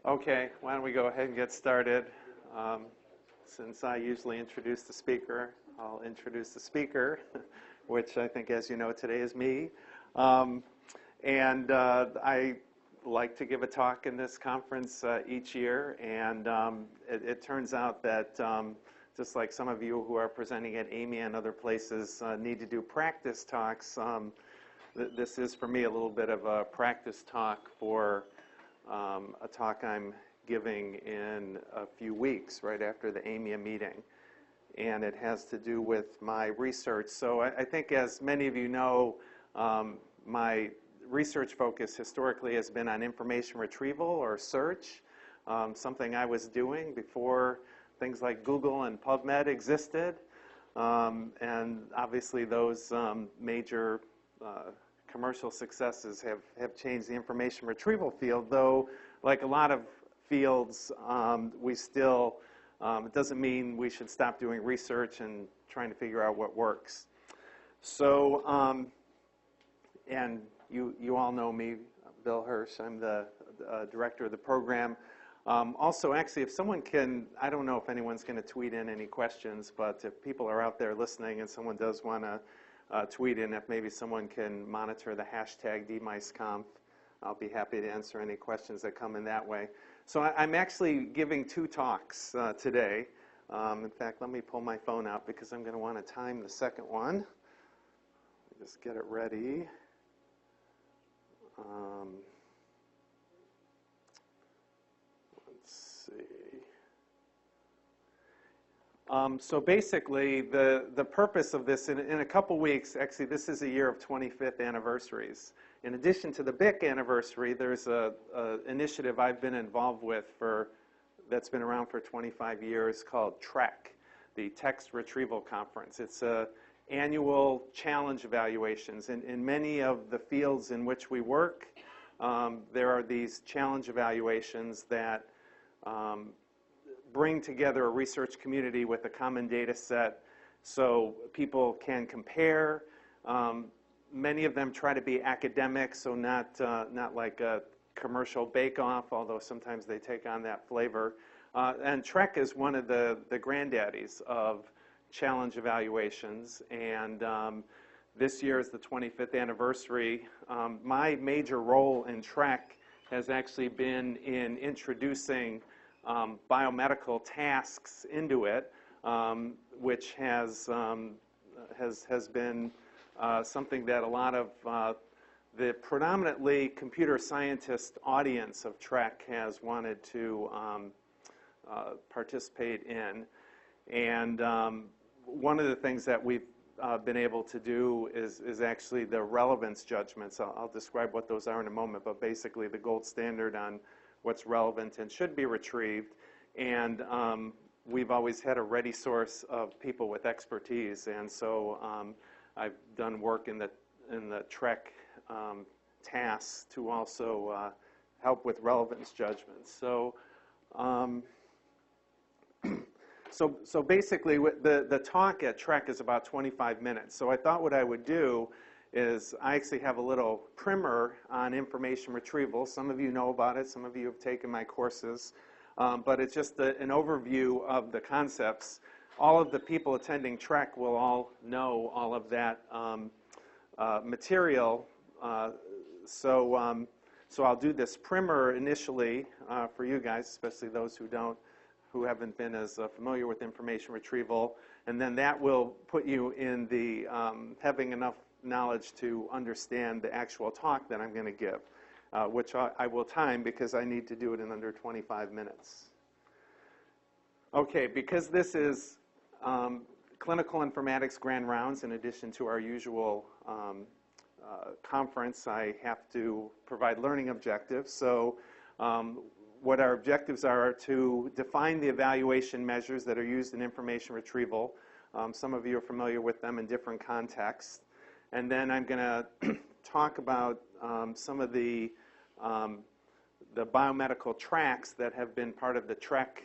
Okay, why don't we go ahead and get started. Since I usually introduce the speaker, I'll introduce the speaker, which I think, as you know, today is me. I like to give a talk in this conference each year, and it turns out that just like some of you who are presenting at AMA and other places need to do practice talks, this is for me a little bit of a practice talk for a talk I'm giving in a few weeks, right after the AMA meeting. And it has to do with my research. So I think, as many of you know, my research focus historically has been on information retrieval or search, something I was doing before things like Google and PubMed existed. And obviously those major commercial successes have changed the information retrieval field, though like a lot of fields, we still, it doesn't mean we should stop doing research and trying to figure out what works. So, and you all know me, Bill Hersh. I'm the director of the program. Also, actually, if someone can, I don't know if anyone's going to tweet in any questions, but if people are out there listening and someone does want to tweet in, if maybe someone can monitor the hashtag #DMiceConf, I'll be happy to answer any questions that come in that way. So I'm actually giving two talks today. In fact, let me pull my phone out because I'm going to want to time the second one. Just get it ready. Let's see. So basically, the purpose of this, in a couple weeks, actually this is a year of 25th anniversaries. In addition to the BIC anniversary, there's an initiative I've been involved with that's been around for 25 years called TREC, the Text Retrieval Conference. It's annual challenge evaluations. In many of the fields in which we work, there are these challenge evaluations that bring together a research community with a common data set so people can compare. Many of them try to be academic, so not like a commercial bake-off, although sometimes they take on that flavor. And TREC is one of the granddaddies of challenge evaluations, and this year is the 25th anniversary. My major role in TREC has actually been in introducing biomedical tasks into it, which has been something that a lot of the predominantly computer scientist audience of TREC has wanted to participate in. And one of the things that we've been able to do is actually the relevance judgments. I'll describe what those are in a moment, but basically the gold standard on what's relevant and should be retrieved. And we've always had a ready source of people with expertise. And so I've done work in the TREC tasks to also help with relevance judgments. So, so basically, the talk at TREC is about 25 minutes. So I thought what I would do is I actually have a little primer on information retrieval. Some of you know about it. Some of you have taken my courses. But it's just an overview of the concepts. All of the people attending TREC will all know all of that material. So I'll do this primer initially for you guys, especially those who haven't been as familiar with information retrieval, and then that will put you in the having enough knowledge to understand the actual talk that I'm going to give, which I will time because I need to do it in under 25 minutes. Okay, because this is clinical informatics grand rounds, in addition to our usual conference, I have to provide learning objectives. So what our objectives are to define the evaluation measures that are used in information retrieval. Some of you are familiar with them in different contexts. And then I'm going to talk about some of the biomedical tracks that have been part of the TREC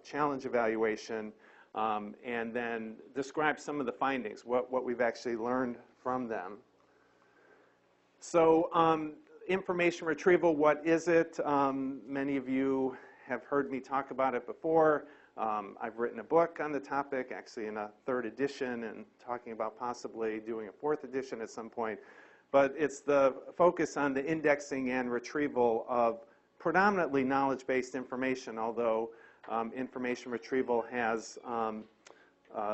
challenge evaluation, and then describe some of the findings, what we've actually learned from them. So information retrieval, what is it? Many of you have heard me talk about it before. I've written a book on the topic, actually in a 3rd edition, and talking about possibly doing a 4th edition at some point. But it's the focus on the indexing and retrieval of predominantly knowledge-based information, although information retrieval has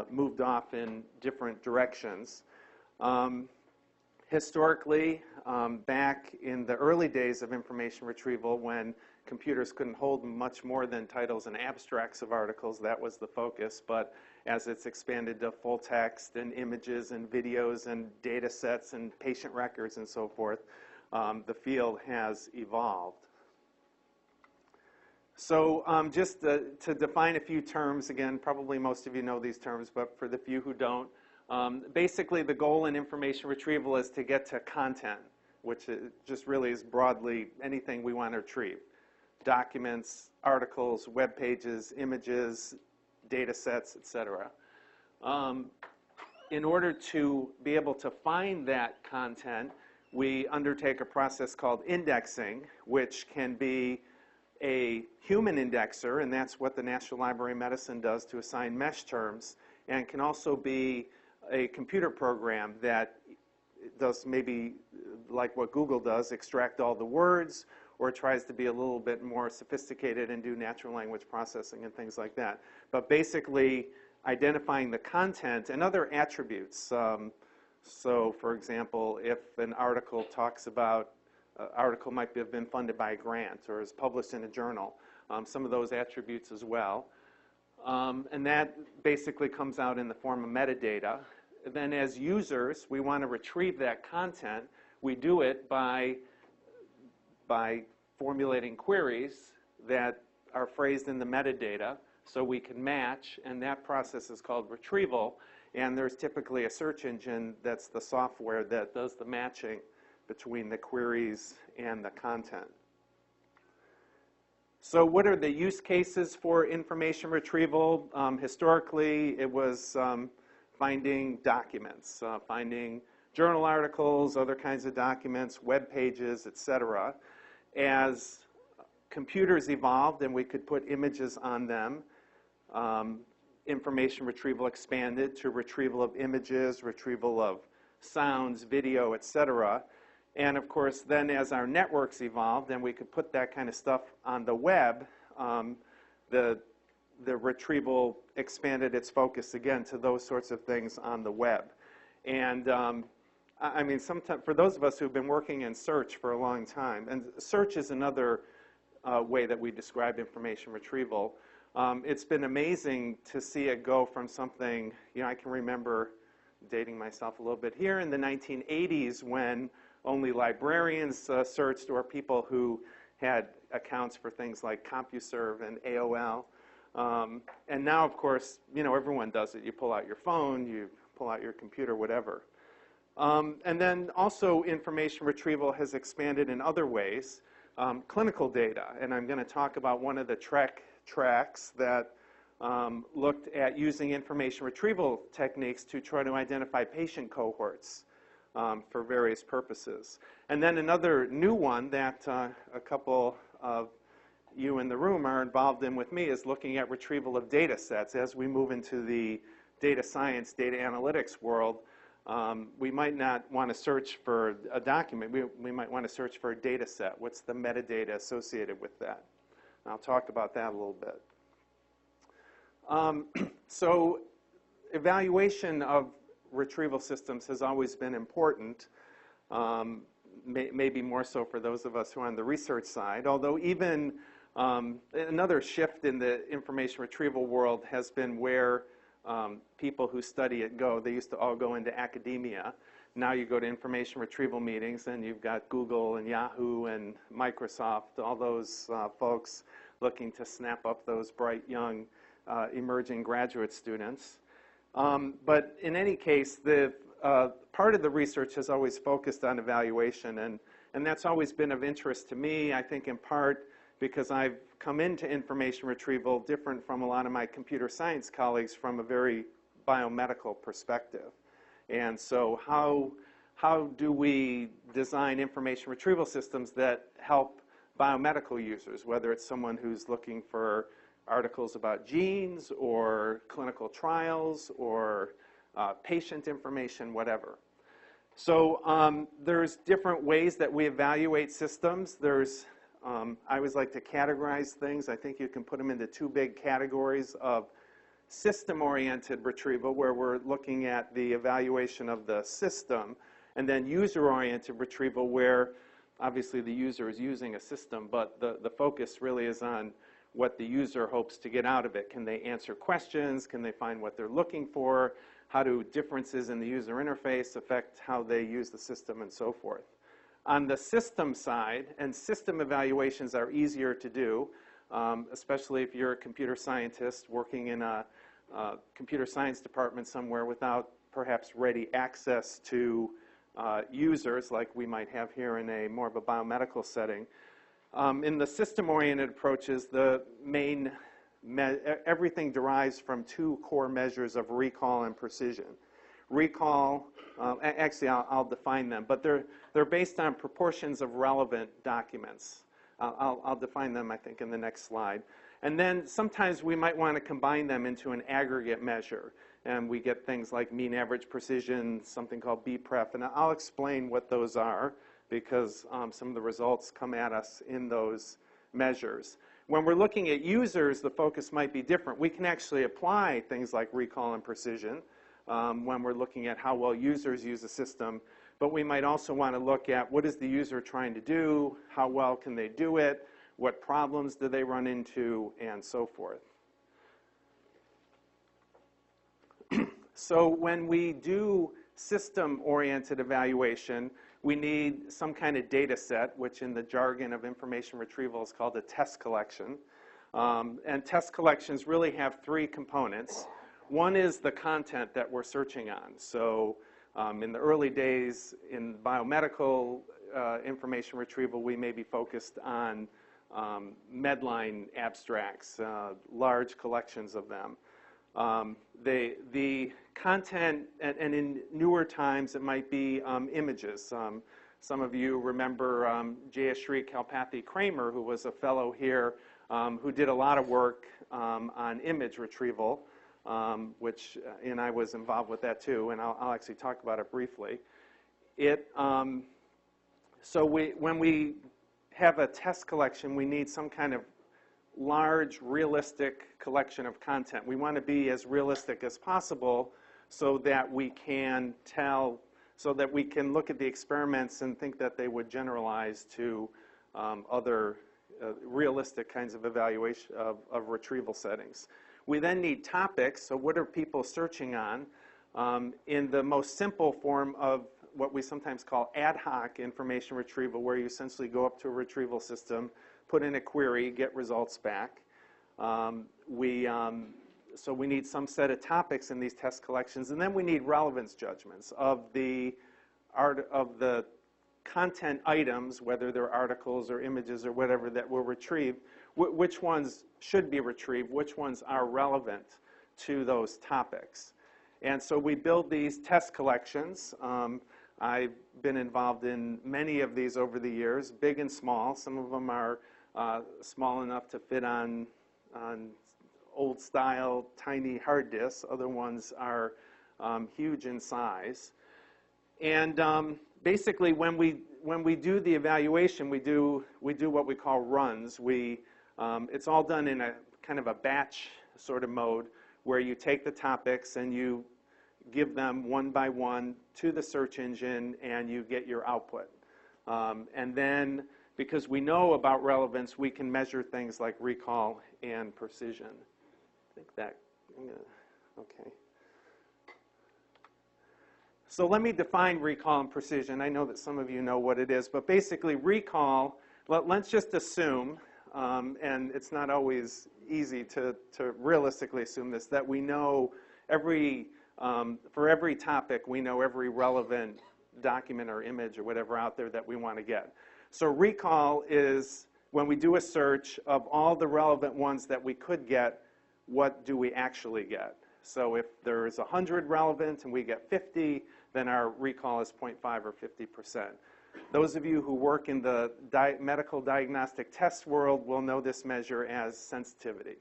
moved off in different directions. Historically, back in the early days of information retrieval, when computers couldn't hold much more than titles and abstracts of articles, that was the focus. But as it's expanded to full text and images and videos and data sets and patient records and so forth, the field has evolved. So just to define a few terms, again, probably most of you know these terms, but for the few who don't, basically the goal in information retrieval is to get to content, which just really is broadly anything we want to retrieve. Documents, articles, web pages, images, data sets, etc. In order to be able to find that content, we undertake a process called indexing, which can be a human indexer, and that's what the National Library of Medicine does to assign mesh terms, and can also be a computer program that does maybe like what Google does, extract all the words, or tries to be a little bit more sophisticated and do natural language processing and things like that. But basically identifying the content and other attributes. So for example, if an article talks about, article might have been funded by a grant or is published in a journal, some of those attributes as well. And that basically comes out in the form of metadata. Then as users, we want to retrieve that content. We do it by formulating queries that are phrased in the metadata so we can match, and that process is called retrieval. And there's typically a search engine that's the software that does the matching between the queries and the content. So what are the use cases for information retrieval? Historically, it was finding documents, finding journal articles, other kinds of documents, web pages, etc. As computers evolved and we could put images on them, information retrieval expanded to retrieval of images, retrieval of sounds, video, etc. And of course, then as our networks evolved and we could put that kind of stuff on the web, the retrieval expanded its focus again to those sorts of things on the web. And I mean, sometimes for those of us who've been working in search for a long time, and search is another way that we describe information retrieval, it's been amazing to see it go from something, I can remember dating myself a little bit here in the 1980s when only librarians searched, or people who had accounts for things like CompuServe and AOL. And now, of course, everyone does it. You pull out your phone, you pull out your computer, whatever. And then also information retrieval has expanded in other ways. Clinical data, and I'm going to talk about one of the TREC tracks that looked at using information retrieval techniques to try to identify patient cohorts for various purposes. And then another new one that a couple of you in the room are involved in with me is looking at retrieval of data sets. As we move into the data science, data analytics world, we might not want to search for a document. We might want to search for a data set. What's the metadata associated with that? And I'll talk about that a little bit. So evaluation of retrieval systems has always been important, maybe more so for those of us who are on the research side, although even another shift in the information retrieval world has been where people who study it go. They used to all go into academia. Now you go to information retrieval meetings and you've got Google and Yahoo and Microsoft, all those folks looking to snap up those bright young emerging graduate students. But in any case, the part of the research has always focused on evaluation, and that's always been of interest to me, I think in part because I've come into information retrieval different from a lot of my computer science colleagues from a very biomedical perspective. And so how how do we design information retrieval systems that help biomedical users, whether it's someone who's looking for articles about genes or clinical trials or patient information, whatever. So there's different ways that we evaluate systems. There's, I always like to categorize things. I think you can put them into two big categories of system-oriented retrieval, where we're looking at the evaluation of the system, and then user-oriented retrieval, where obviously the user is using a system, but the focus really is on what the user hopes to get out of it. Can they answer questions? Can they find what they're looking for? How do differences in the user interface affect how they use the system, and so forth? On the system side, and system evaluations are easier to do, especially if you're a computer scientist working in a computer science department somewhere without perhaps ready access to users like we might have here in a more of a biomedical setting. In the system-oriented approaches, the main everything derives from two core measures of recall and precision. Recall, actually I'll define them, but they're based on proportions of relevant documents. I'll define them, I think, in the next slide. And then sometimes we might want to combine them into an aggregate measure, and we get things like mean average precision, something called BPREF, and I'll explain what those are, because some of the results come at us in those measures. When we're looking at users, the focus might be different. We can actually apply things like recall and precision when we're looking at how well users use a system, but we might also want to look at what is the user trying to do, how well can they do it, what problems do they run into, and so forth. So when we do system-oriented evaluation, we need some kind of data set, which in the jargon of information retrieval is called a test collection. And test collections really have three components. One is the content that we're searching on. So in the early days in biomedical information retrieval, we may be focused on Medline abstracts, large collections of them. The content, and in newer times it might be images. Some of you remember Jayashri Kalpathy-Kramer, who was a fellow here, who did a lot of work on image retrieval, which, and I was involved with that too, and I'll actually talk about it briefly. So when we have a test collection, we need some kind of large, realistic collection of content. We want to be as realistic as possible so that we can tell, so that we can look at the experiments and think that they would generalize to other realistic kinds of evaluation of retrieval settings. We then need topics, so what are people searching on? In the most simple form of what we sometimes call ad hoc information retrieval, where you essentially go up to a retrieval system, put in a query, get results back. So we need some set of topics in these test collections, and then we need relevance judgments of the content items, whether they're articles or images or whatever that will retrieve, which ones should be retrieved, which ones are relevant to those topics. And so we build these test collections. I've been involved in many of these over the years, big and small. Some of them are small enough to fit on old style tiny hard disks. Other ones are huge in size. And basically when we do the evaluation, we do what we call runs. It's all done in a kind of a batch sort of mode, where you take the topics and you give them one by one to the search engine and you get your output. And then, because we know about relevance, we can measure things like recall and precision. I think that, okay. So let me define recall and precision. I know that some of you know what it is, but basically recall, let's just assume, and it's not always easy to realistically assume this, that we know for every topic, we know every relevant document or image or whatever out there that we want to get. So recall is when we do a search of all the relevant ones that we could get, what do we actually get? So if there's 100 relevant and we get 50, then our recall is 0.5 or 50%. Those of you who work in the medical diagnostic test world will know this measure as sensitivity.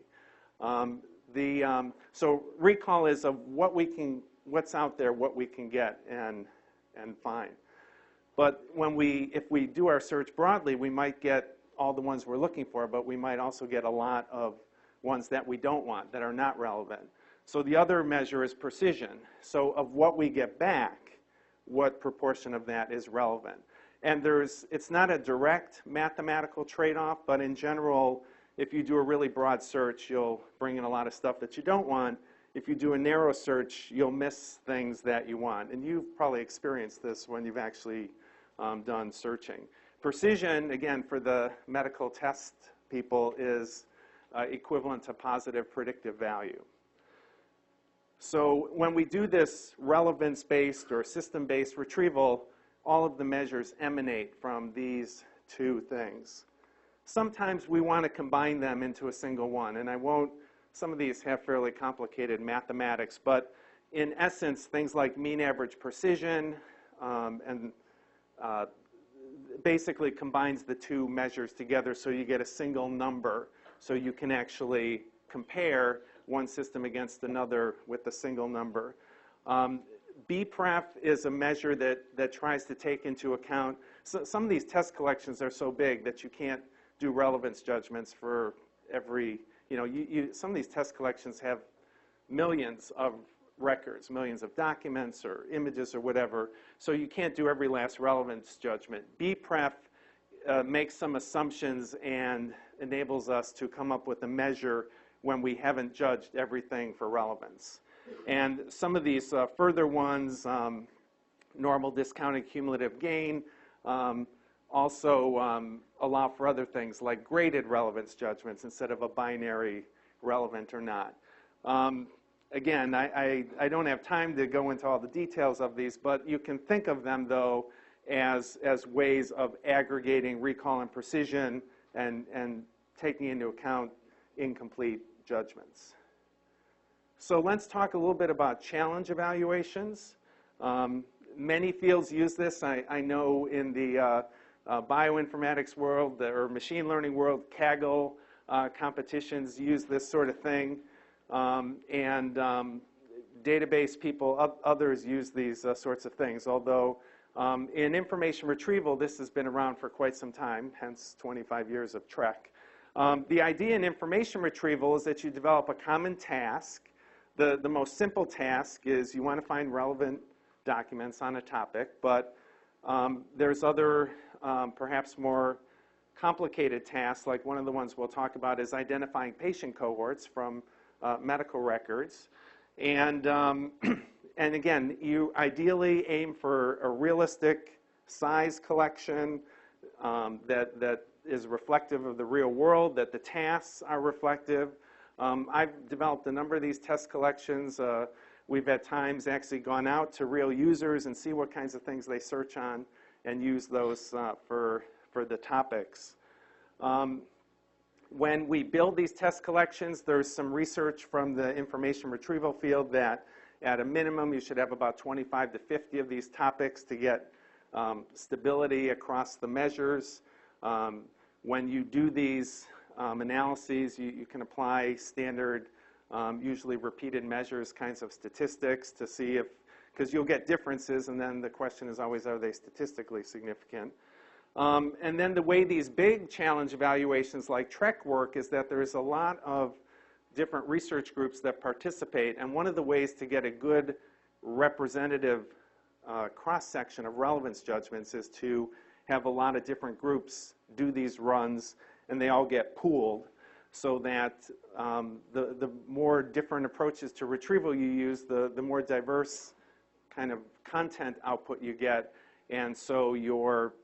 So recall is of what's out there, what we can get and find. But if we do our search broadly, we might get all the ones we're looking for, but we might also get a lot of ones that we don't want, that are not relevant. So the other measure is precision. So of what we get back, what proportion of that is relevant? And it's not a direct mathematical trade-off, but in general, if you do a really broad search, you'll bring in a lot of stuff that you don't want. If you do a narrow search, you'll miss things that you want. And you've probably experienced this when you've actually done searching. Precision, again, for the medical test people, is equivalent to positive predictive value. So when we do this relevance-based or system-based retrieval, all of the measures emanate from these two things. Sometimes we want to combine them into a single one, and some of these have fairly complicated mathematics, but in essence, things like mean average precision basically combines the two measures together so you get a single number, so you can actually compare one system against another with a single number. BPREF is a measure that tries to take into account, some of these test collections are so big that you can't do relevance judgments for every, some of these test collections have millions of records, millions of documents or images or whatever, so you can't do every last relevance judgment. BPREF makes some assumptions and enables us to come up with a measure when we haven't judged everything for relevance. And some of these further ones, normal discounted cumulative gain, also allow for other things like graded relevance judgments instead of a binary relevant or not. Again, I don't have time to go into all the details of these, but you can think of them, though, as ways of aggregating recall and precision and taking into account incomplete judgments. So let's talk a little bit about challenge evaluations. Many fields use this. I know in the bioinformatics world or machine learning world, Kaggle competitions use this sort of thing. Database people, others use these sorts of things, although in information retrieval, this has been around for quite some time, hence 25 years of TREC. The idea in information retrieval is that you develop a common task. The most simple task is you want to find relevant documents on a topic, but there's other perhaps more complicated tasks, like one of the ones we'll talk about is identifying patient cohorts from medical records. And again, you ideally aim for a realistic size collection that is reflective of the real world, that the tasks are reflective. I've developed a number of these test collections. We've at times actually gone out to real users and see what kinds of things they search on and use those for the topics. When we build these test collections, there's some research from the information retrieval field that at a minimum you should have about 25 to 50 of these topics to get stability across the measures. When you do these analyses, you can apply standard, usually repeated measures kinds of statistics to see if, because you'll get differences, and then the question is always, are they statistically significant? And then the way these big challenge evaluations like TREC work is that there's a lot of different research groups that participate, and one of the ways to get a good representative cross-section of relevance judgments is to have a lot of different groups do these runs, and they all get pooled so that the more different approaches to retrieval you use, the more diverse kind of content output you get, and so your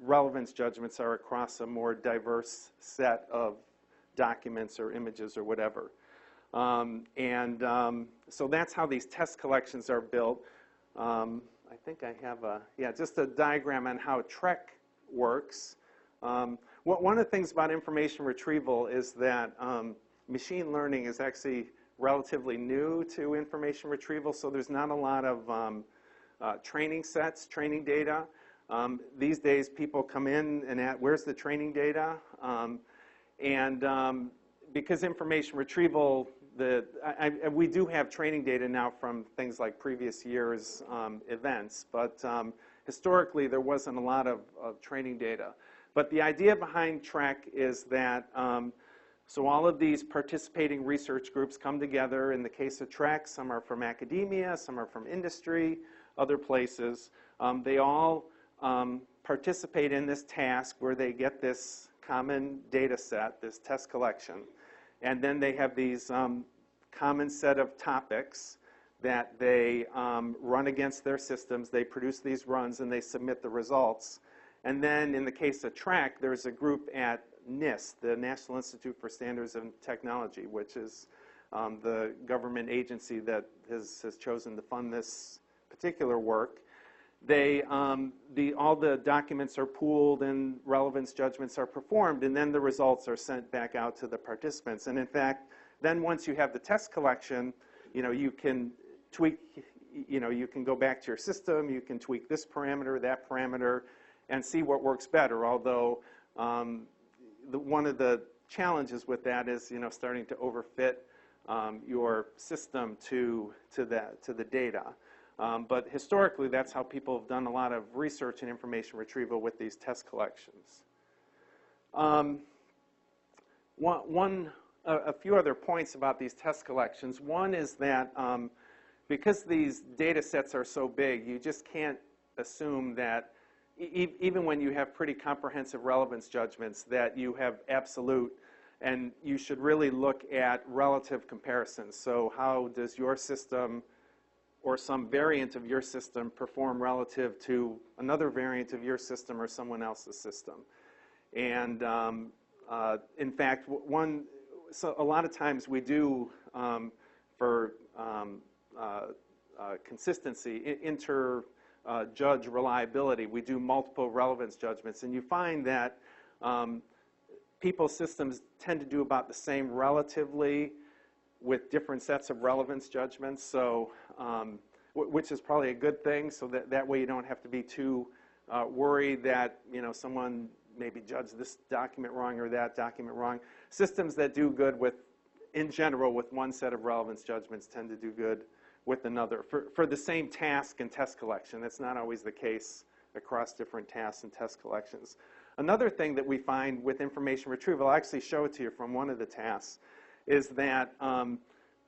relevance judgments are across a more diverse set of documents or images or whatever. So that's how these test collections are built. I think I have just a diagram on how TREC works. One of the things about information retrieval is that machine learning is actually relatively new to information retrieval, so there's not a lot of training sets, training data. These days people come in and where's the training data? Because information retrieval, we do have training data now from things like previous years' events, but historically there wasn't a lot of training data. But the idea behind TREC is that so all of these participating research groups come together. In the case of TREC, some are from academia, some are from industry, other places. They all participate in this task where they get this common data set, this test collection. And then they have these common set of topics that they run against their systems. They produce these runs and they submit the results. And then in the case of TREC, there's a group at NIST, the National Institute for Standards and Technology, which is the government agency that has chosen to fund this particular work. All the documents are pooled and relevance judgments are performed, and then the results are sent back out to the participants. And in fact, then once you have the test collection, you can tweak, you can go back to your system, you can tweak this parameter, that parameter, and see what works better. Although one of the challenges with that is, starting to overfit your system to the data. But historically, that's how people have done a lot of research and information retrieval with these test collections. A few other points about these test collections. One is that because these data sets are so big, you just can't assume that even when you have pretty comprehensive relevance judgments that you have absolute, and you should really look at relative comparisons. So how does your system or some variant of your system perform relative to another variant of your system or someone else's system? And in fact, so a lot of times we do, for consistency, judge reliability, we do multiple relevance judgments. And you find that people's systems tend to do about the same relatively with different sets of relevance judgments, so which is probably a good thing, so that way you don't have to be too worried that someone maybe judged this document wrong or that document wrong. Systems that do good in general with one set of relevance judgments tend to do good with another for the same task and test collection. That's not always the case across different tasks and test collections. Another thing that we find with information retrieval, I'll actually show it to you from one of the tasks, is that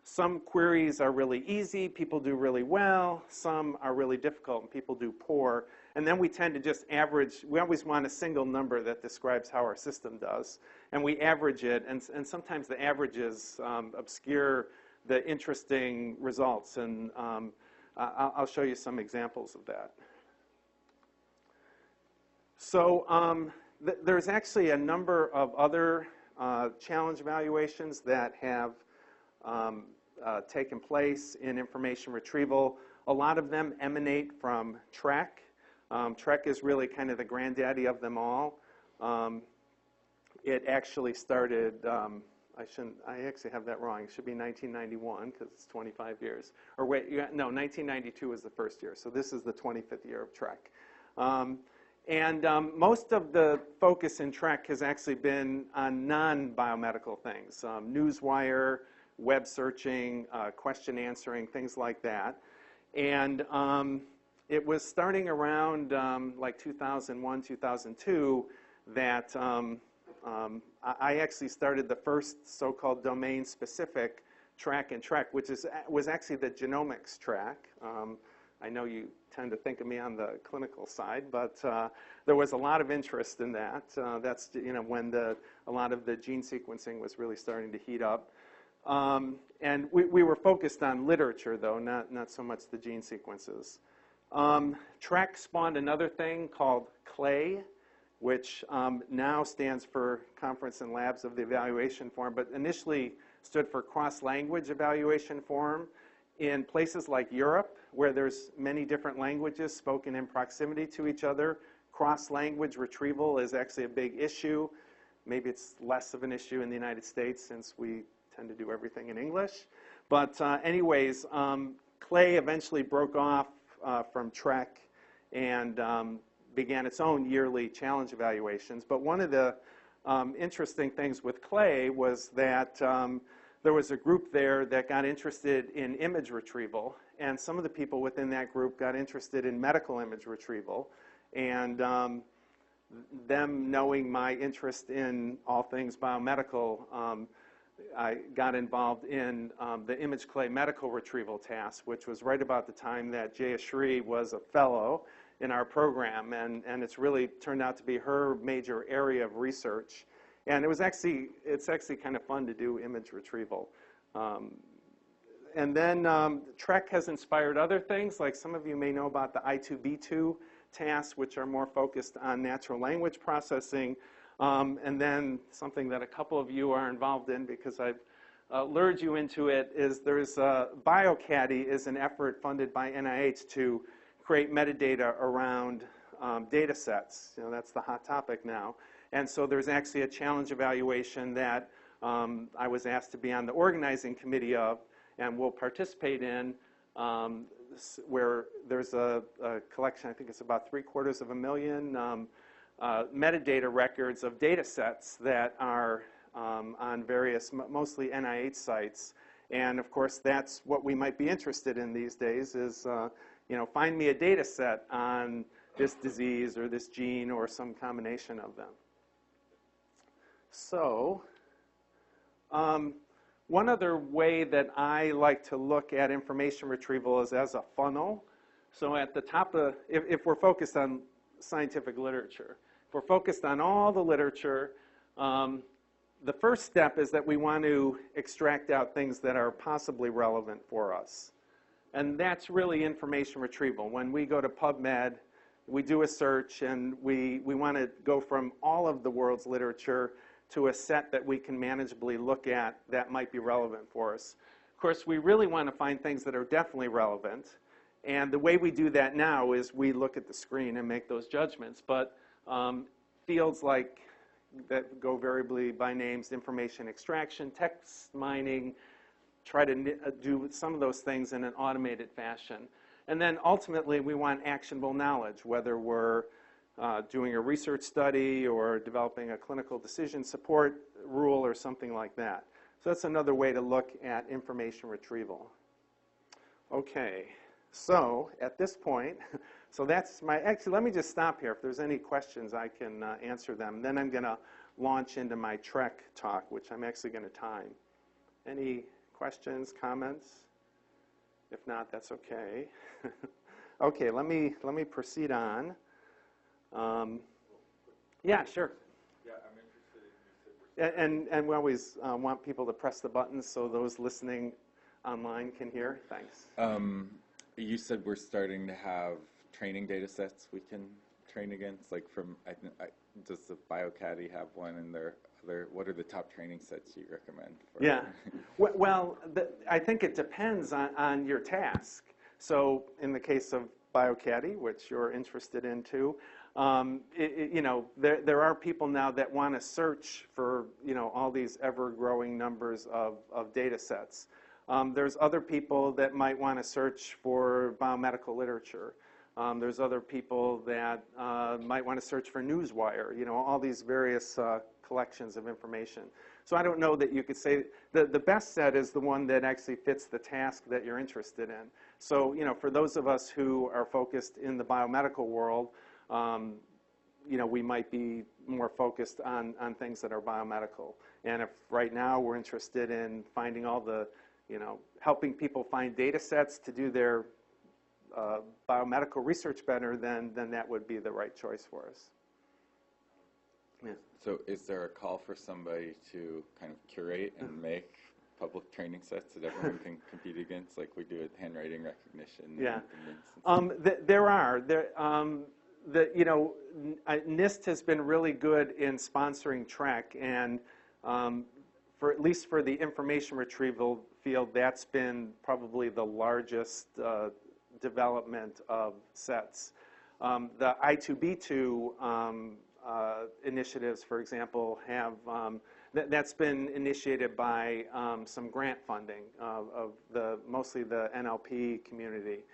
some queries are really easy, people do really well, some are really difficult and people do poor, and then we tend to just average. We always want a single number that describes how our system does, and we average it, and sometimes the averages obscure the interesting results, and I'll show you some examples of that. So there's actually a number of other challenge evaluations that have taken place in information retrieval. A lot of them emanate from TREC. TREC is really kind of the granddaddy of them all. It actually started, I actually have that wrong. It should be 1991 because it's 25 years. Or wait, no, 1992 was the first year. So this is the 25th year of TREC. Most of the focus in TREC has actually been on non-biomedical things, newswire, web searching, question answering, things like that. And it was starting around like 2001, 2002 that I actually started the first so-called domain-specific track in TREC, which was actually the Genomics track. I know you tend to think of me on the clinical side, but there was a lot of interest in that. That's when a lot of the gene sequencing was really starting to heat up. And we were focused on literature, though, not so much the gene sequences. TREC spawned another thing called CLE, which now stands for Conference and Labs of the Evaluation Form, but initially stood for Cross-Language Evaluation Form. In places like Europe, where there's many different languages spoken in proximity to each other, cross-language retrieval is actually a big issue. Maybe it's less of an issue in the United States since we tend to do everything in English. But anyways, CLE eventually broke off from TREC and began its own yearly challenge evaluations. But one of the interesting things with CLE was that there was a group there that got interested in image retrieval, and some of the people within that group got interested in medical image retrieval. And them knowing my interest in all things biomedical, I got involved in the ImageCLEF medical retrieval task, which was right about the time that Jayashri was a fellow in our program, and it's really turned out to be her major area of research. And it's actually kind of fun to do image retrieval. And then TREC has inspired other things, like some of you may know about the I2B2 tasks, which are more focused on natural language processing. And then something that a couple of you are involved in because I've lured you into it is there's BioCaddy is an effort funded by NIH to create metadata around data sets. You know, that's the hot topic now. And so there's actually a challenge evaluation that I was asked to be on the organizing committee of and will participate in, where there's a collection, I think it's about 750,000 metadata records of data sets that are on various, mostly NIH sites. And of course, that's what we might be interested in these days is, you know, find me a data set on this disease or this gene or some combination of them. So, one other way that I like to look at information retrieval is as a funnel. So at the top of, if we're focused on scientific literature, if we're focused on all the literature, the first step is that we want to extract out things that are possibly relevant for us. And that's really information retrieval. When we go to PubMed, we do a search and we want to go from all of the world's literature to a set that we can manageably look at that might be relevant for us. Of course, we really want to find things that are definitely relevant. And the way we do that now is we look at the screen and make those judgments. But fields like that go variably by names, information extraction, text mining, try to do some of those things in an automated fashion. And then ultimately, we want actionable knowledge, whether we're doing a research study or developing a clinical decision support rule or something like that. So that's another way to look at information retrieval. Okay, so at this point, so that's my, actually let me just stop here. If there's any questions, I can answer them. Then I'm going to launch into my TREC talk, which I'm actually going to time. Any questions, comments? If not, that's okay. Okay, let me proceed on. Yeah, sure. Yeah, I'm interested in And we always want people to press the buttons so those listening online can hear. Thanks. You said we're starting to have training data sets we can train against, like from, does the BioCaddy have one, and what are the top training sets you recommend? For Yeah, well, I think it depends on your task. So in the case of BioCaddy, which you're interested in too, you know, there are people now that want to search for, you know, all these ever-growing numbers of data sets. There's other people that might want to search for biomedical literature. There's other people that might want to search for Newswire, you know, all these various collections of information. So I don't know that you could say the best set is the one that actually fits the task that you're interested in. So, you know, for those of us who are focused in the biomedical world, you know, we might be more focused on things that are biomedical. And if right now we're interested in finding all the, you know, helping people find data sets to do their biomedical research better, then that would be the right choice for us. Yeah. So is there a call for somebody to kind of curate and make public training sets that everyone can compete against, like we do with handwriting recognition? Yeah. There are. You know, NIST has been really good in sponsoring TREC, and for at least for the information retrieval field, that's been probably the largest development of sets. The I2B2 initiatives, for example, have That's been initiated by some grant funding of mostly the NLP community.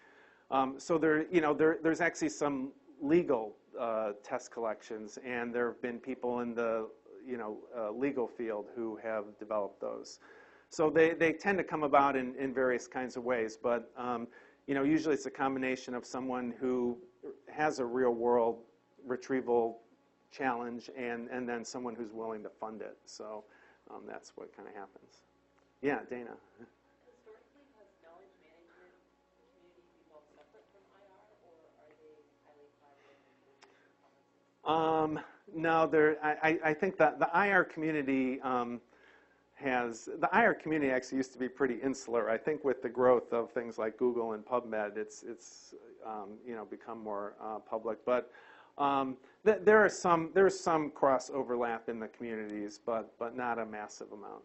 So there's actually some legal test collections, and there have been people in the legal field who have developed those. So they tend to come about in various kinds of ways, but usually it's a combination of someone who has a real-world retrieval challenge and then someone who's willing to fund it. So that's what kind of happens. Yeah, Dana. Historically, has knowledge management community been well separate from IR, or are they highly collaborative? No, I think that the IR community the IR community actually used to be pretty insular. I think with the growth of things like Google and PubMed, it's become more public. But there's some cross overlap in the communities, but not a massive amount.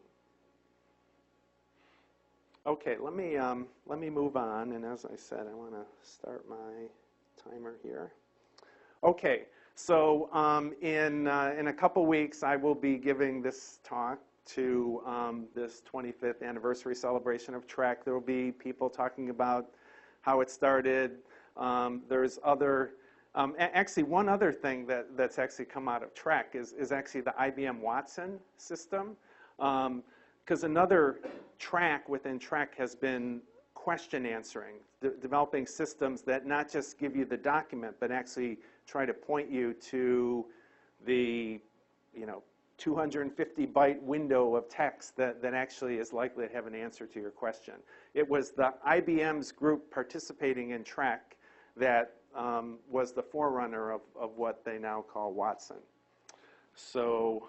Okay, let me move on, and as I said, I want to start my timer here. Okay, so in a couple weeks, I will be giving this talk to this 25th anniversary celebration of TREC. There will be people talking about how it started. There's other, actually one other thing that's actually come out of TREC is actually the IBM Watson system. Because another track within TREC has been question answering, developing systems that not just give you the document, but actually try to point you to the 250 byte window of text that actually is likely to have an answer to your question. It was the IBM's group participating in TREC that was the forerunner of what they now call Watson. So,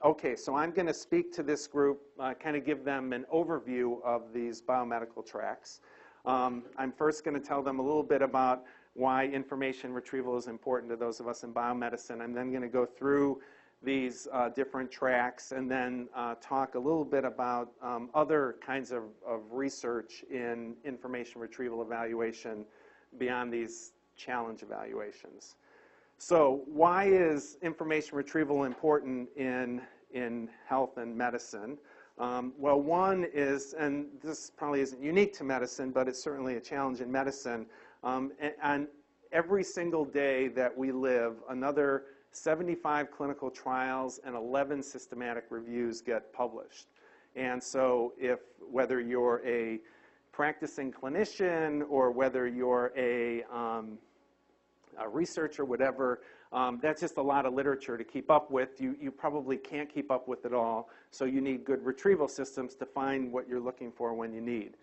okay, so I'm going to speak to this group, kind of give them an overview of these biomedical tracks. I'm first going to tell them a little bit about why information retrieval is important to those of us in biomedicine. I'm then going to go through these different tracks and then talk a little bit about other kinds of research in information retrieval evaluation beyond these challenge evaluations. So why is information retrieval important in health and medicine? Well, one is, and this probably isn't unique to medicine, but it's certainly a challenge in medicine. And every single day that we live, another 75 clinical trials and 11 systematic reviews get published. And so whether you're a practicing clinician or whether you're a researcher, whatever, that's just a lot of literature to keep up with. You probably can't keep up with it all, so you need good retrieval systems to find what you're looking for when you need.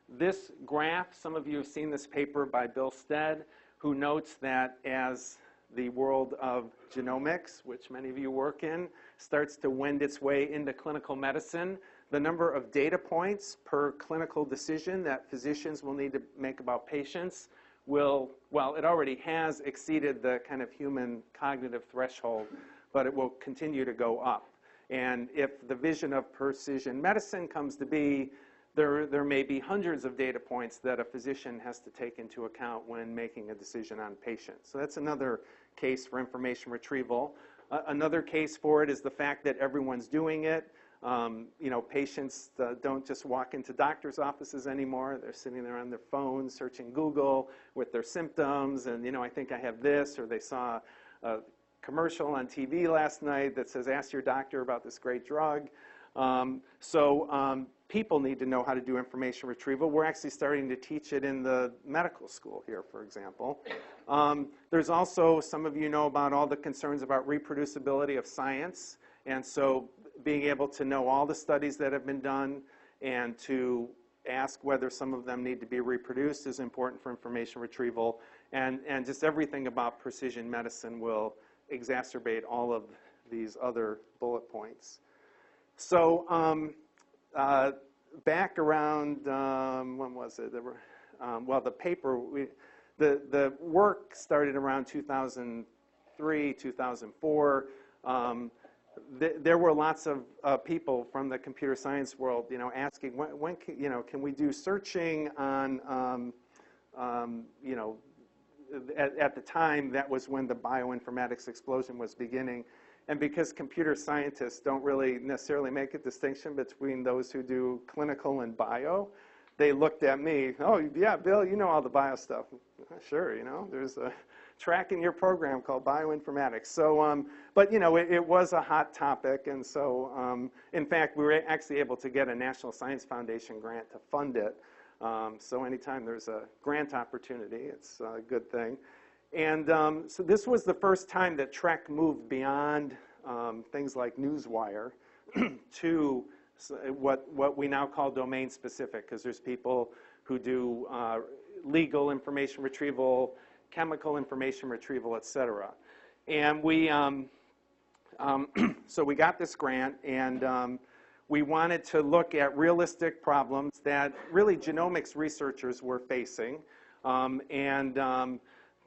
This graph, some of you have seen this paper by Bill Stead, who notes that as the world of genomics, which many of you work in, starts to wend its way into clinical medicine, the number of data points per clinical decision that physicians will need to make about patients will, well, it already has exceeded the kind of human cognitive threshold, but it will continue to go up. And if the vision of precision medicine comes to be, there may be hundreds of data points that a physician has to take into account when making a decision on patients. So that's another case for information retrieval. Another case for it is the fact that everyone's doing it. Patients don't just walk into doctor's offices anymore. They're sitting there on their phones searching Google with their symptoms and, I think I have this, or they saw a commercial on TV last night that says, ask your doctor about this great drug. People need to know how to do information retrieval. We're actually starting to teach it in the medical school here, for example. There's also, some of you know about all the concerns about reproducibility of science. And so being able to know all the studies that have been done and to ask whether some of them need to be reproduced is important for information retrieval. And just everything about precision medicine will exacerbate all of these other bullet points. So back around, when was it? Well, the paper, the work started around 2003, 2004. There were lots of people from the computer science world, asking when can we do searching on, at the time that was when the bioinformatics explosion was beginning. And because computer scientists don't really necessarily make a distinction between those who do clinical and bio, they looked at me, oh, yeah, Bill, you know all the bio stuff. Sure, you know, there's a track in your program called bioinformatics. So, but, you know, it was a hot topic. And so, in fact, we were actually able to get a National Science Foundation grant to fund it. So anytime there's a grant opportunity, it's a good thing. And so this was the first time that TREC moved beyond things like Newswire to what we now call domain specific, because there's people who do legal information retrieval, chemical information retrieval, et cetera. And we, so we got this grant, and we wanted to look at realistic problems that really genomics researchers were facing.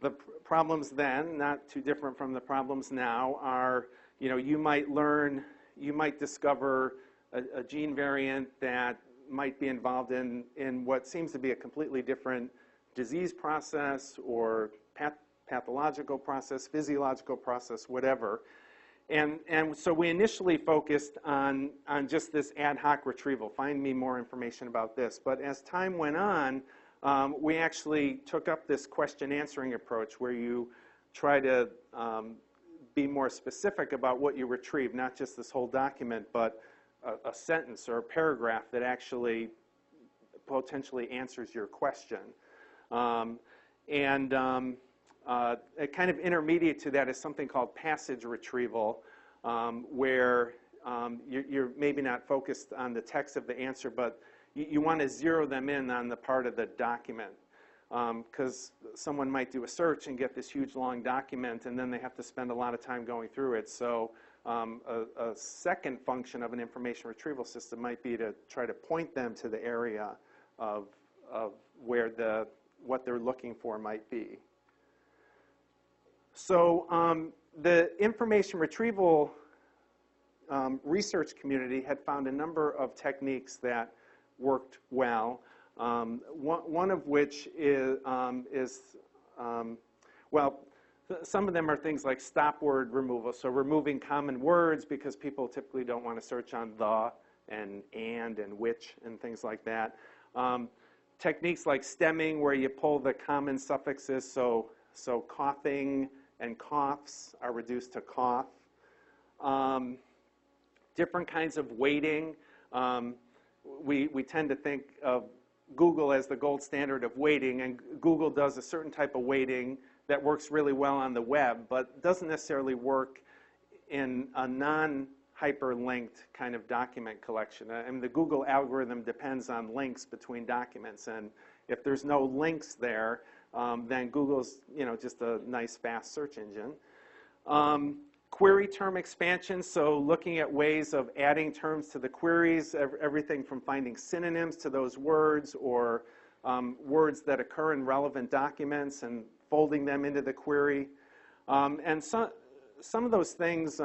The problems then, not too different from the problems now, are, you know, you might discover a gene variant that might be involved in what seems to be a completely different disease process or pathological process, physiological process, whatever. And so we initially focused on just this ad hoc retrieval, find me more information about this. But as time went on, we actually took up this question answering approach where you try to be more specific about what you retrieve, not just this whole document, but a sentence or a paragraph that actually potentially answers your question. A kind of intermediate to that is something called passage retrieval, where you're maybe not focused on the text of the answer, but you want to zero them in on the part of the document, because someone might do a search and get this huge long document, and then they have to spend a lot of time going through it. So a second function of an information retrieval system might be to try to point them to the area of where what they're looking for might be. So the information retrieval research community had found a number of techniques that worked well. One of which is well, some of them are things like stop word removal, so removing common words because people typically don't want to search on the and which and things like that. Techniques like stemming, where you pull the common suffixes, so coughing and coughs are reduced to cough. Different kinds of weighting. We tend to think of Google as the gold standard of weighting, and Google does a certain type of weighting that works really well on the web, but doesn't necessarily work in a non-hyperlinked kind of document collection. And the Google algorithm depends on links between documents, and if there's no links there, then Google's, you know, just a nice fast search engine. Query term expansion, so looking at ways of adding terms to the queries, everything from finding synonyms to those words, or words that occur in relevant documents and folding them into the query. And some of those things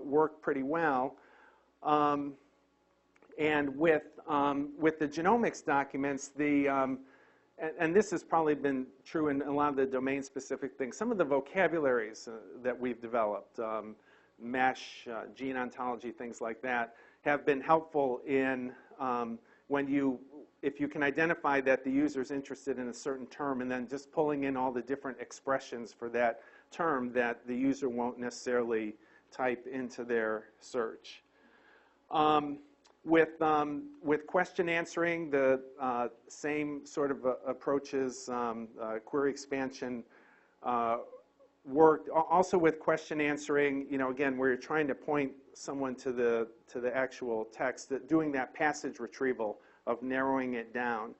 work pretty well. And with the genomics documents, and this has probably been true in a lot of the domain-specific things. Some of the vocabularies that we've developed, mesh, gene ontology, things like that, have been helpful in if you can identify that the user's interested in a certain term, and then just pulling in all the different expressions for that term that the user won't necessarily type into their search. With question answering, the same sort of approaches, query expansion worked. Also with question answering, you know, again, where you're trying to point someone to the actual text, doing that passage retrieval of narrowing it down.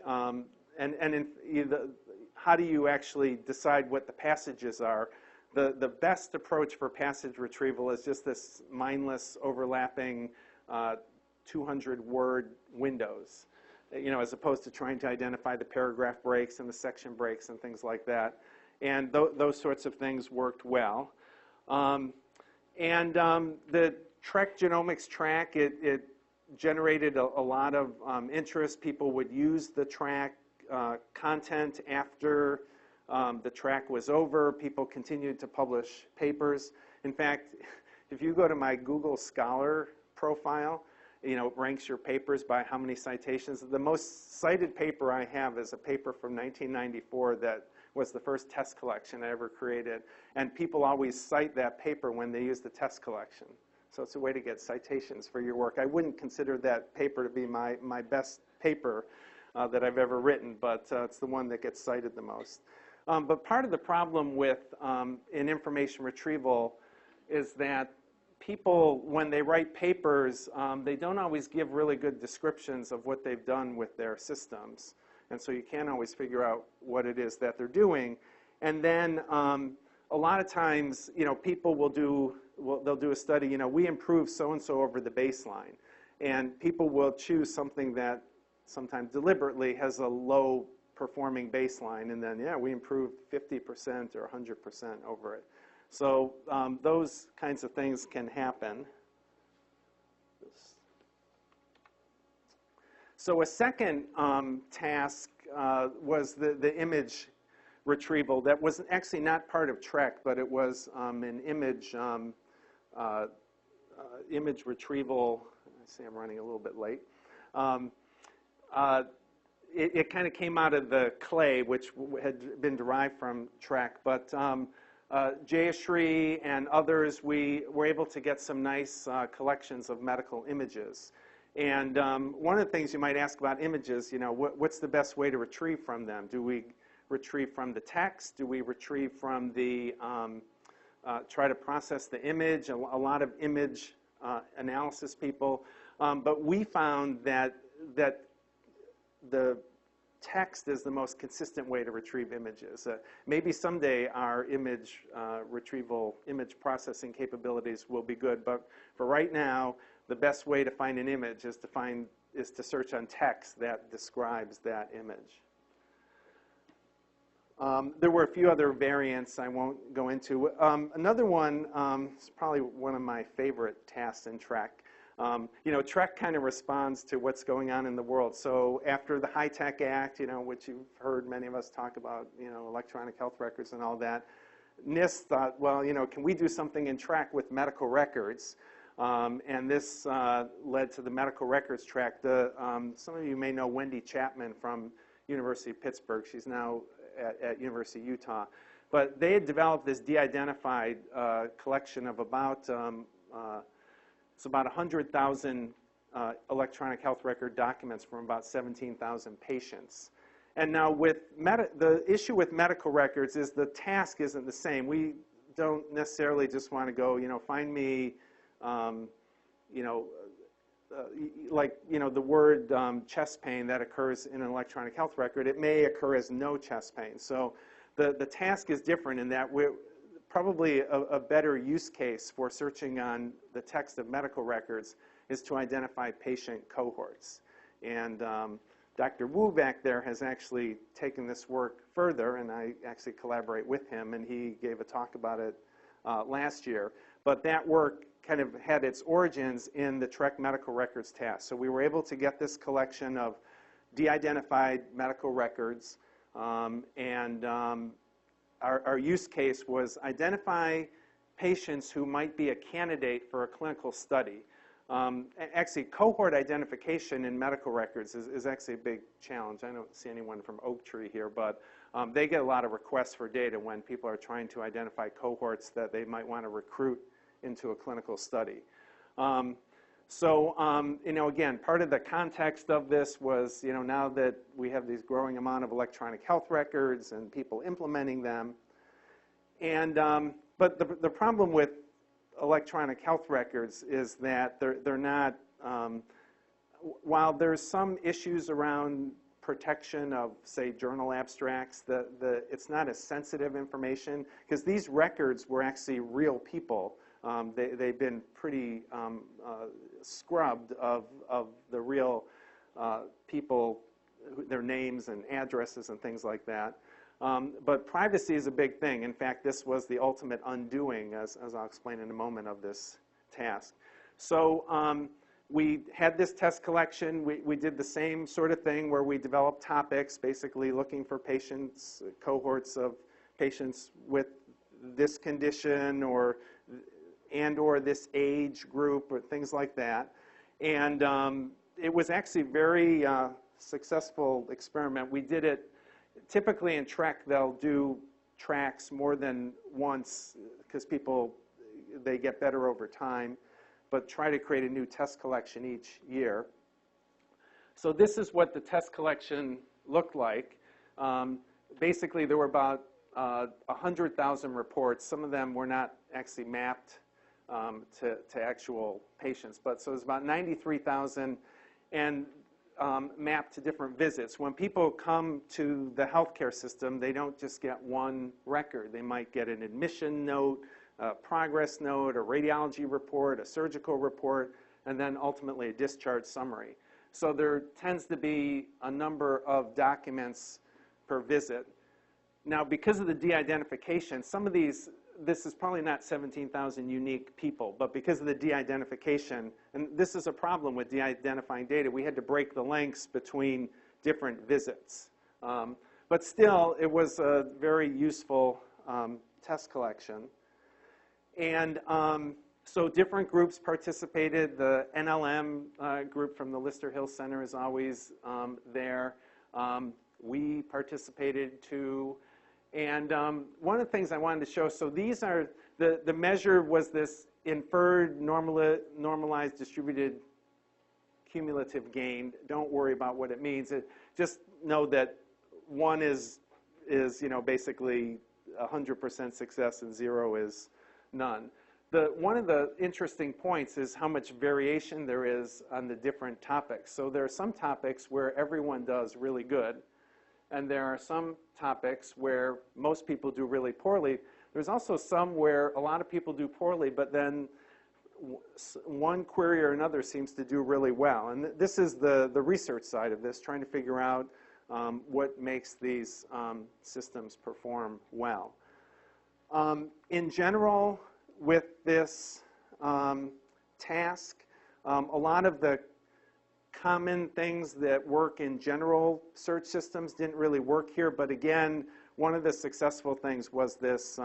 How do you actually decide what the passages are? The best approach for passage retrieval is just this mindless overlapping 200-word windows, you know, as opposed to trying to identify the paragraph breaks and the section breaks and things like that. And those sorts of things worked well. The TREC genomics track, it generated a lot of interest. People would use the track content after the TREC was over, people continued to publish papers. In fact, if you go to my Google Scholar profile, it ranks your papers by how many citations. The most cited paper I have is a paper from 1994 that was the first test collection I ever created. And people always cite that paper when they use the test collection. So it's a way to get citations for your work. I wouldn't consider that paper to be my best paper that I've ever written, but it's the one that gets cited the most. But part of the problem with in information retrieval is that people, when they write papers, they don't always give really good descriptions of what they've done with their systems. And so you can't always figure out what it is that they're doing. And then a lot of times, people they'll do a study, we improved so-and-so over the baseline. And people will choose something that sometimes deliberately has a low performing baseline, and then, yeah, we improved 50% or 100% over it. So those kinds of things can happen. So a second task was the image retrieval. That was actually not part of TREC, but it was an image retrieval. I see I'm running a little bit late. It kind of came out of the CLE, which had been derived from TREC, but Jayashri and others, we were able to get some nice collections of medical images. And one of the things you might ask about images, what's the best way to retrieve from them? Do we retrieve from the text? Do we retrieve from the, try to process the image? A lot of image analysis people. But we found that the text is the most consistent way to retrieve images. Maybe someday our image retrieval, image processing capabilities will be good, but for right now, the best way to find an image is to search on text that describes that image. There were a few other variants I won't go into. Another one is probably one of my favorite tasks in TREC. TREC kind of responds to what's going on in the world. So after the HITECH Act, which you've heard many of us talk about, electronic health records and all that, NIST thought, well, can we do something in TREC with medical records? And this led to the medical records track. Some of you may know Wendy Chapman from University of Pittsburgh. She's now at University of Utah. But they had developed this de-identified collection of about it's about 100,000 electronic health record documents from about 17,000 patients. And now with the issue with medical records is the task isn't the same. We don't necessarily just want to go, find me, the word chest pain that occurs in an electronic health record. It may occur as no chest pain. So the task is different in that we're probably a better use case for searching on the text of medical records is to identify patient cohorts. And Dr. Wu back there has actually taken this work further, and I actually collaborate with him, and he gave a talk about it last year. But that work kind of had its origins in the TREC medical records task. So we were able to get this collection of de-identified medical records, our use case was identify patients who might be a candidate for a clinical study. Actually, cohort identification in medical records is actually a big challenge. I don't see anyone from Oak Tree here, but they get a lot of requests for data when people are trying to identify cohorts that they might want to recruit into a clinical study. Again, part of the context of this was, now that we have these growing amount of electronic health records and people implementing them, and but the problem with electronic health records is that they're not, while there's some issues around protection of, say, journal abstracts, it's not as sensitive information, because these records were actually real people. They've been pretty scrubbed of the real people, their names and addresses and things like that. But privacy is a big thing. In fact, this was the ultimate undoing, as I'll explain in a moment, of this task. So we had this test collection. We did the same sort of thing where we developed topics, basically looking for patients, cohorts of patients with this condition or this age group or things like that. And it was actually a very successful experiment. We did it, typically in TREC, they'll do tracks more than once because people, they get better over time, but try to create a new test collection each year. So this is what the test collection looked like. Basically, there were about 100,000 reports. Some of them were not actually mapped to actual patients, but so it was about 93,000 and mapped to different visits. When people come to the healthcare system, they don't just get one record. They might get an admission note, a progress note, a radiology report, a surgical report, and then ultimately a discharge summary. So there tends to be a number of documents per visit. Now, because of the de-identification, some of these, this is probably not 17,000 unique people, but because of the de-identification, and this is a problem with de-identifying data, we had to break the links between different visits. But still, it was a very useful test collection. And so different groups participated. The NLM group from the Lister Hill Center is always there. We participated too. And one of the things I wanted to show, so these are, the measure was this inferred normalized distributed cumulative gain. Don't worry about what it means. Just know that 1 is you know, basically 100% success and 0 is none. One of the interesting points is how much variation there is on the different topics. So there are some topics where everyone does really good, and there are some topics where most people do really poorly. There's also some where a lot of people do poorly, but then one query or another seems to do really well. And this is the research side of this, trying to figure out what makes these systems perform well. In general, with this task, a lot of the common things that work in general search systems didn't really work here, but again, one of the successful things was this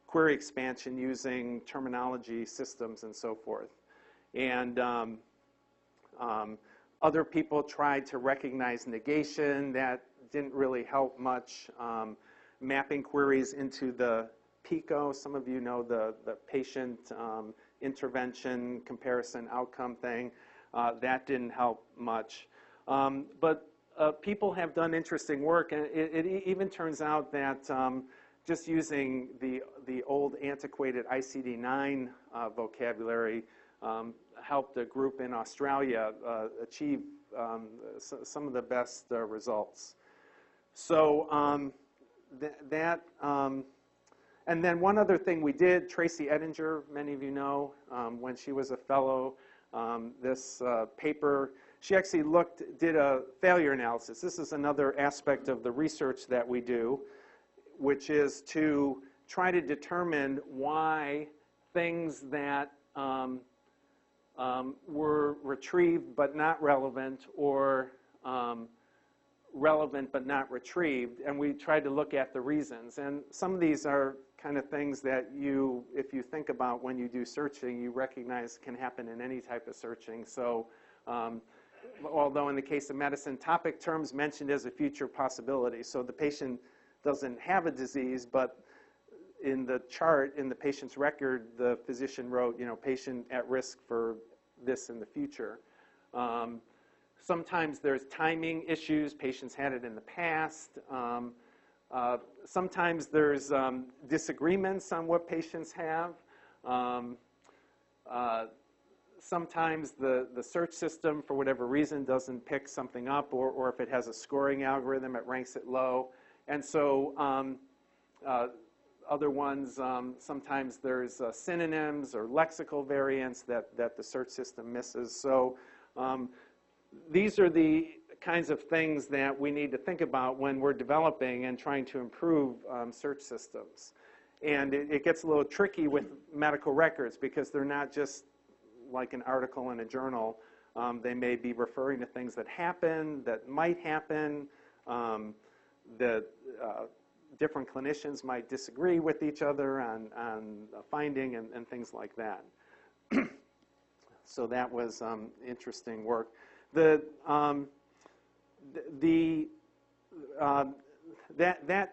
query expansion using terminology systems and so forth. And other people tried to recognize negation. That didn't really help much. Mapping queries into the PICO, some of you know the patient intervention comparison outcome thing. That didn't help much. But people have done interesting work, and it even turns out that just using the old antiquated ICD-9 vocabulary helped a group in Australia achieve some of the best results. So and then one other thing we did, Tracy Edinger, many of you know, when she was a fellow, this paper, she actually did a failure analysis. This is another aspect of the research that we do, which is to try to determine why things that were retrieved but not relevant, or relevant but not retrieved, and we tried to look at the reasons. And some of these are kind of things that you, if you think about when you do searching, you recognize can happen in any type of searching. So although in the case of medicine, topic terms mentioned as a future possibility. So the patient doesn't have a disease, but in the chart, in the patient's record, the physician wrote, you know, patient at risk for this in the future. Sometimes there's timing issues. Patients had it in the past. Sometimes there's disagreements on what patients have. Sometimes the search system, for whatever reason, doesn't pick something up, or if it has a scoring algorithm, it ranks it low. And so other ones, sometimes there's synonyms or lexical variants that the search system misses. So these are the kinds of things that we need to think about when we're developing and trying to improve search systems. And it gets a little tricky with medical records because they're not just like an article in a journal. They may be referring to things that happen, that might happen, that different clinicians might disagree with each other on finding and things like that. So that was interesting work. That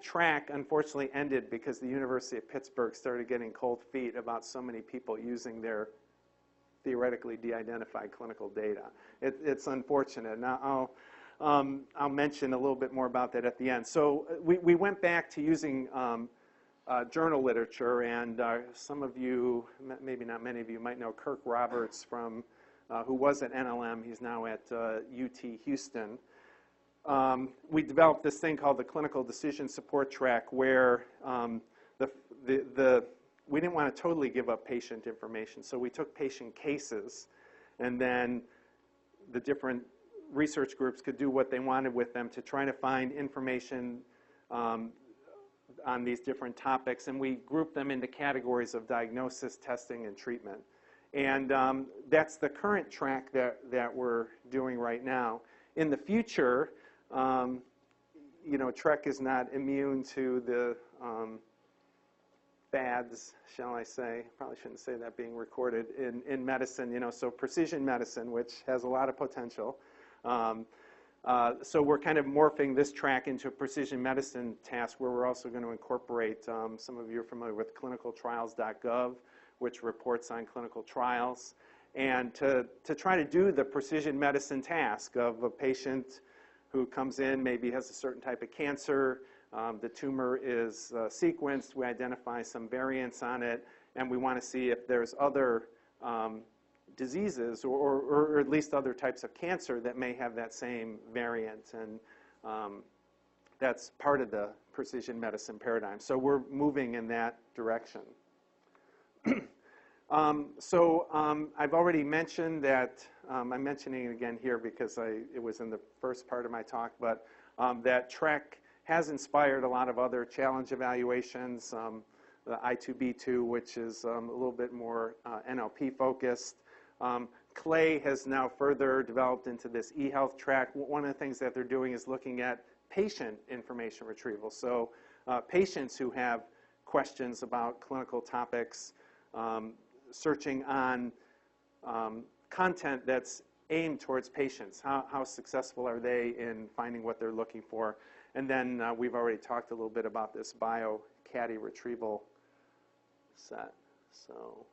track unfortunately ended because the University of Pittsburgh started getting cold feet about so many people using their theoretically de-identified clinical data. It's unfortunate. Now I'll mention a little bit more about that at the end. So we went back to using journal literature, and some of you, maybe not many of you, might know Kirk Roberts from, who was at NLM. He's now at UT Houston. We developed this thing called the Clinical Decision Support Track, where we didn't want to totally give up patient information. So we took patient cases, and then the different research groups could do what they wanted with them to try to find information on these different topics, and we grouped them into categories of diagnosis, testing, and treatment. And that's the current track that we're doing right now. In the future, you know, TREC is not immune to the fads, shall I say. Probably shouldn't say that being recorded in medicine, you know, so precision medicine, which has a lot of potential. So we're kind of morphing this track into a precision medicine task where we're also going to incorporate, some of you are familiar with clinicaltrials.gov, which reports on clinical trials, and to try to do the precision medicine task of a patient who comes in, maybe has a certain type of cancer, the tumor is sequenced, we identify some variants on it, and we want to see if there's other diseases or at least other types of cancer that may have that same variant, and that's part of the precision medicine paradigm. So we're moving in that direction. I've already mentioned that, I'm mentioning it again here because it was in the first part of my talk, but that TREC has inspired a lot of other challenge evaluations, the I2B2, which is a little bit more NLP focused. CLE has now further developed into this eHealth track. One of the things that they're doing is looking at patient information retrieval. So patients who have questions about clinical topics, searching on content that's aimed towards patients. How successful are they in finding what they're looking for? And then we've already talked a little bit about this bio-caddy retrieval set. So,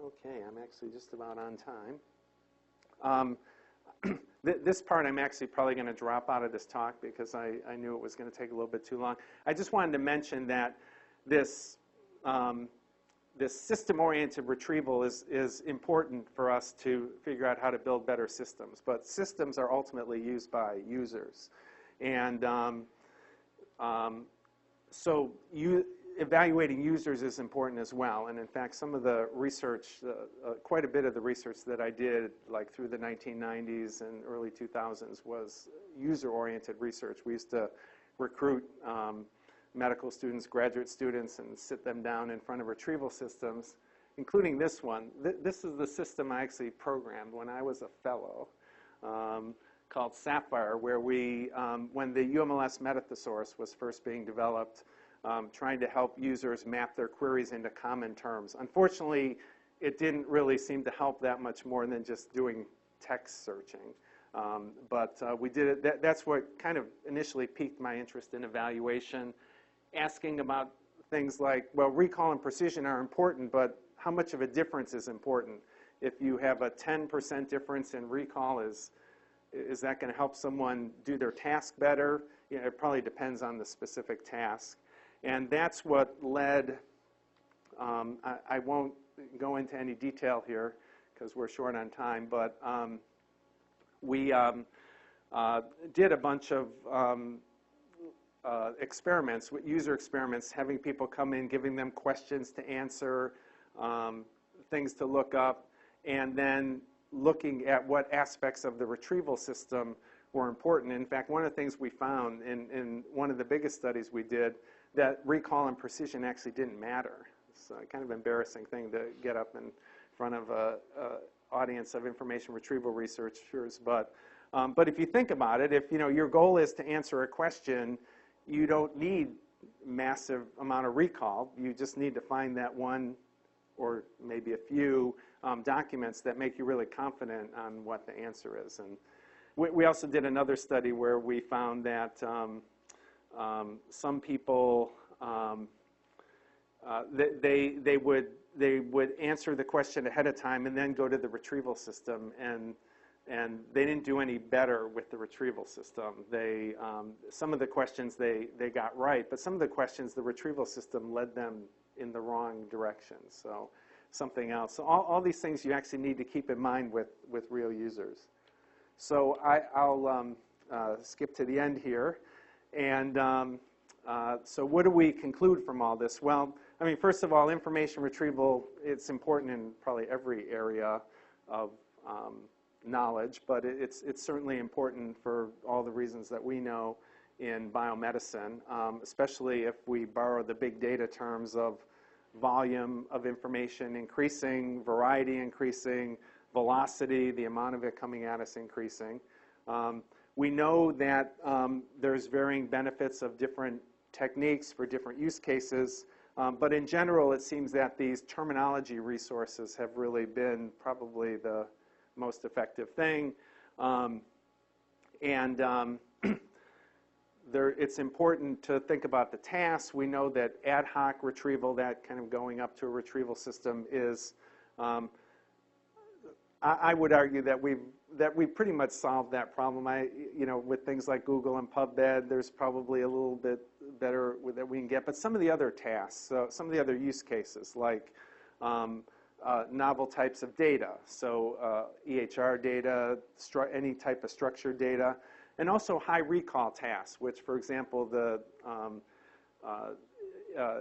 okay, I'm actually just about on time. This part I'm actually probably going to drop out of this talk because I knew it was going to take a little bit too long. I just wanted to mention that this system-oriented retrieval is important for us to figure out how to build better systems. But systems are ultimately used by users. And so evaluating users is important as well. And in fact, some of the research, quite a bit of the research that I did like through the 1990s and early 2000s was user-oriented research. We used to recruit medical students, graduate students, and sit them down in front of retrieval systems, including this one. This is the system I actually programmed when I was a fellow, called Sapphire, where we, when the UMLS Metathesaurus was first being developed, trying to help users map their queries into common terms. Unfortunately, it didn't really seem to help that much more than just doing text searching. But we did it. That's what kind of initially piqued my interest in evaluation, asking about things like, well, recall and precision are important, but how much of a difference is important? If you have a 10% difference in recall, is that going to help someone do their task better? You know, it probably depends on the specific task. And that's what led, I won't go into any detail here because we're short on time, but we did a bunch of experiments, user experiments, having people come in, giving them questions to answer, things to look up, and then looking at what aspects of the retrieval system were important. In fact, one of the things we found in one of the biggest studies we did, that recall and precision actually didn't matter. It's a kind of embarrassing thing to get up and front of a audience of information retrieval researchers, but if you think about it, if your goal is to answer a question, you don't need massive amount of recall. You just need to find that one or maybe a few documents that make you really confident on what the answer is. And we also did another study where we found that some people they would answer the question ahead of time and then go to the retrieval system, and they didn't do any better with the retrieval system. Some of the questions they got right, but some of the questions the retrieval system led them in the wrong direction. So something else. So all these things you actually need to keep in mind with real users. So I'll skip to the end here. And so what do we conclude from all this? Well, I mean, first of all, information retrieval, it's important in probably every area of knowledge, but it's certainly important for all the reasons that we know in biomedicine, especially if we borrow the big data terms of volume of information increasing, variety increasing, velocity, the amount of it coming at us increasing. We know that there's varying benefits of different techniques for different use cases, but in general it seems that these terminology resources have really been probably the most effective thing. It's important to think about the tasks. We know that ad hoc retrieval, that kind of going up to a retrieval system, is I would argue that we've pretty much solved that problem. With things like Google and PubMed, there's probably a little bit better that we can get. But some of the other tasks, so some of the other use cases, like novel types of data, so EHR data, any type of structured data, and also high recall tasks, which, for example, the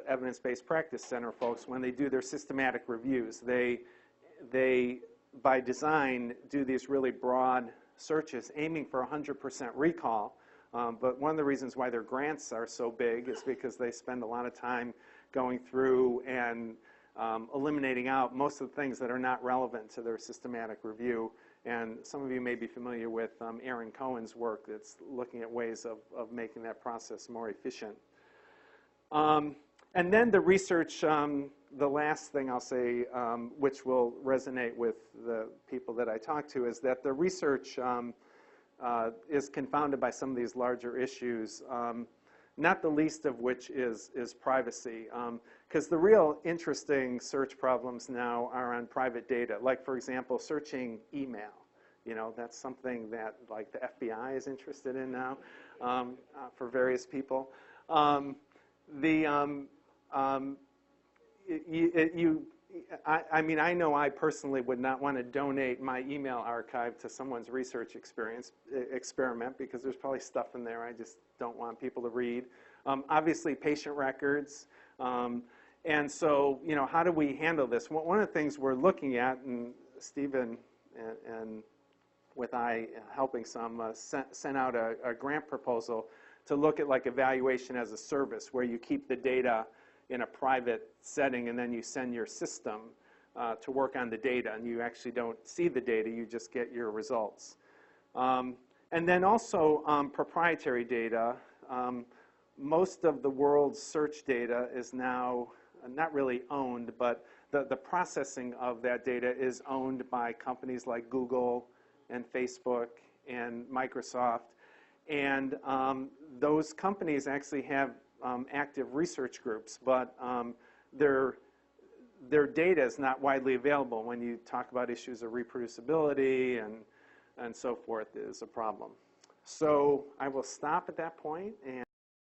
Evidence-Based Practice Center folks, when they do their systematic reviews, they by design do these really broad searches aiming for 100% recall. But one of the reasons why their grants are so big is because they spend a lot of time going through and eliminating out most of the things that are not relevant to their systematic review. And some of you may be familiar with Aaron Cohen's work that's looking at ways of making that process more efficient. And then the research, the last thing I'll say, which will resonate with the people that I talk to, is that the research is confounded by some of these larger issues, not the least of which is privacy. Because the real interesting search problems now are on private data. Like, for example, searching email. That's something that, like, the FBI is interested in now for various people. I know I personally would not want to donate my email archive to someone's research experiment because there's probably stuff in there I just don't want people to read. Obviously, patient records. And so, how do we handle this? One of the things we're looking at, and Stephen and with helping some, sent out a grant proposal to look at, like, evaluation as a service, where you keep the data in a private setting and then you send your system to work on the data, and you actually don't see the data, you just get your results. And then also proprietary data. Most of the world's search data is now not really owned, but the processing of that data is owned by companies like Google and Facebook and Microsoft. And those companies actually have active research groups, but their data is not widely available. When you talk about issues of reproducibility and so forth, is a problem. So I will stop at that point. And